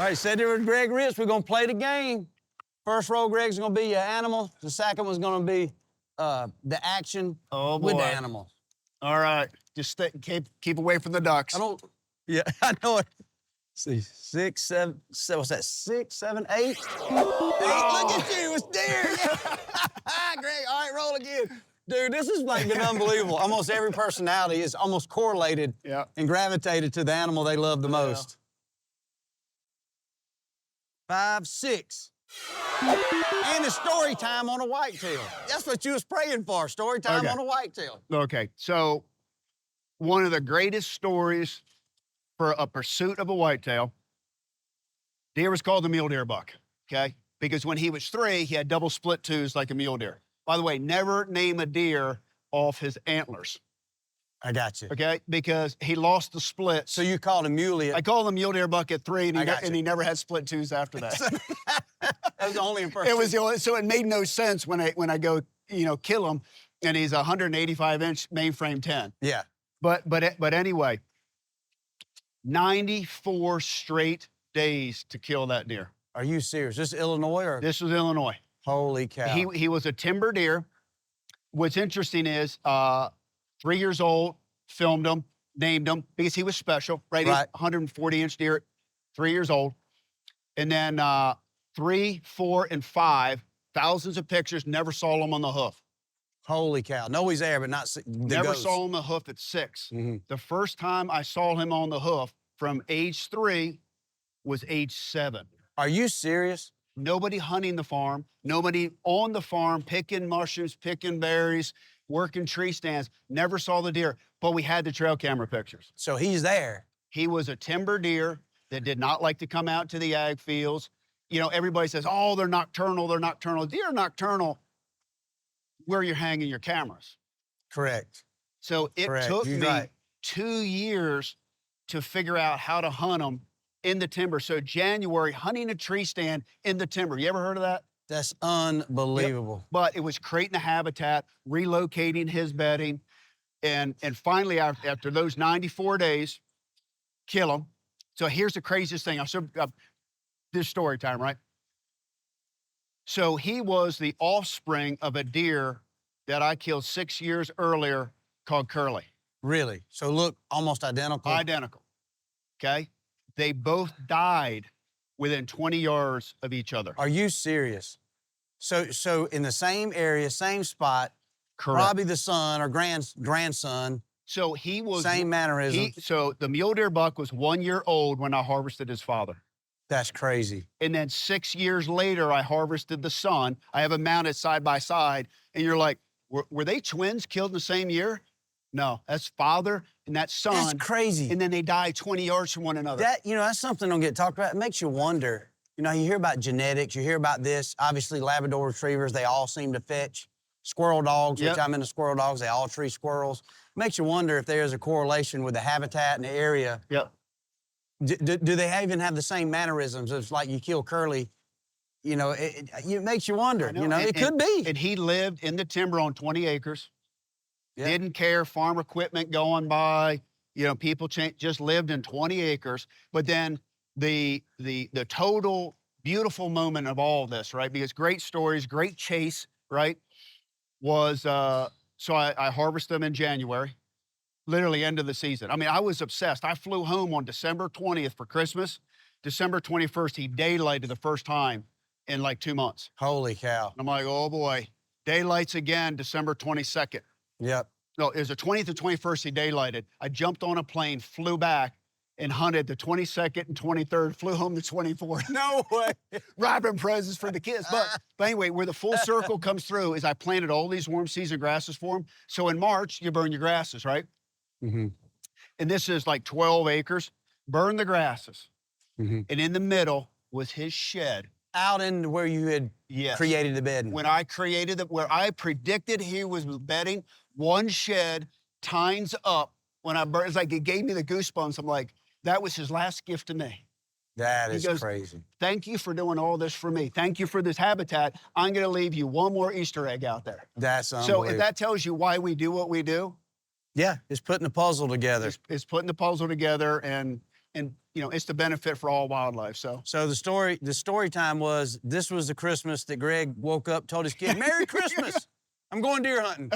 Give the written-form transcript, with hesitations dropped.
All right, sit there with Gregg Ritz. We're going to play the game. First roll, Gregg's going to be your animal. The second one's going to be the action with the animal. All right. Just keep away from the ducks. I don't... Yeah, I know it. Let's see, 6, 7, what's that, 6, 7, 8? Oh. Look at you, it's deer. Yeah. Greg, all right, roll again. Dude, this has like been unbelievable. Almost every personality is almost correlated and gravitated to the animal they love the most. 5, 6. And it's story time on a whitetail. That's what you was praying for, story time on a whitetail. Okay, so one of the greatest stories for a pursuit of a whitetail, deer was called the mule deer buck, okay? Because when he was 3, he had double split twos like a mule deer. By the way, never name a deer off his antlers. I got you. Okay, because he lost the split. So you called him muley? I called him mule deer buck at 3, and he never had split twos after that. That was the only impression. It was the only, so it made no sense when I go, kill him, and he's a 185-inch mainframe 10. Yeah. But anyway, 94 straight days to kill that deer. Are you serious? This is Illinois or? This was Illinois. Holy cow. He was a timber deer. What's interesting is 3 years old, filmed him, named him because he was special, right? He's 140-inch deer, 3 years old. And then 3, 4, and 5, thousands of pictures, never saw him on the hoof. Holy cow. Know he's there, but not the Never ghost. saw him on the hoof at 6. Mm-hmm. The first time I saw him on the hoof from age 3 was age 7. Are you serious? Nobody hunting the farm, nobody on the farm picking mushrooms, picking berries, working tree stands. Never saw the deer, but we had the trail camera pictures. So he's there. He was a timber deer that did not like to come out to the ag fields. Everybody says, oh, they're nocturnal, they're nocturnal. Deer are nocturnal where you're hanging your cameras. Correct. So it took me 2 years to figure out how to hunt them in the timber. So January, hunting a tree stand in the timber. You ever heard of that? That's unbelievable. Yep. But it was creating a habitat, relocating his bedding, and finally, after those 94 days, kill him. So here's the craziest thing. This story time, right? So he was the offspring of a deer that I killed 6 years earlier called Curly. Really? So look, almost identical? Identical, okay? They both died within 20 yards of each other. Are you serious? So in the same area, same spot, Correct. Probably the son or grandson. So he was... Same mannerism. So the mule deer buck was 1 year old when I harvested his father. That's crazy. And then 6 years later, I harvested the son. I have them mounted side by side. And you're like, were they twins killed in the same year? No, that's father and that son. That's crazy. And then they died 20 yards from one another. That's something that don't get talked about. It makes you wonder. You hear about genetics, you hear about this. Obviously, Labrador retrievers, they all seem to fetch. Squirrel dogs, which I'm into squirrel dogs, they all tree squirrels. It makes you wonder if there's a correlation with the habitat and the area. Yep. Do they even have the same mannerisms? It's like you kill Curly, it makes you wonder. It could be. And he lived in the timber on 20 acres. Yeah. Didn't care, farm equipment going by, people just lived in 20 acres. But then the total beautiful moment of all of this, right? Because great stories, great chase, right? Was, so I harvested them in January, literally end of the season. I mean, I was obsessed. I flew home on December 20th for Christmas. December 21st, he daylighted the first time in like 2 months. Holy cow. And I'm like, oh boy, daylights again, December 22nd. Yep. No, it was the 20th and 21st he daylighted. I jumped on a plane, flew back, and hunted the 22nd and 23rd, flew home the 24th. No way. Wrapping presents for the kids. But anyway, where the full circle comes through is I planted all these warm season grasses for them. So in March, you burn your grasses, right? Mm-hmm. And this is like 12 acres. Burn the grasses. Mm-hmm. And in the middle was his shed. Out in where you had created the bedding. When I created where I predicted he was bedding, one shed, tines up. When I burned, it's like it gave me the goosebumps. I'm like, that was his last gift to me. That is crazy. Thank you for doing all this for me. Thank you for this habitat. I'm going to leave you one more Easter egg out there. That's unbelievable. So if that tells you why we do what we do. Yeah, it's putting the puzzle together. It's putting the puzzle together, and and you know, it's the benefit for all wildlife. So So the story time was, this was the Christmas that Gregg woke up, told his kid, Merry Christmas, I'm going deer hunting.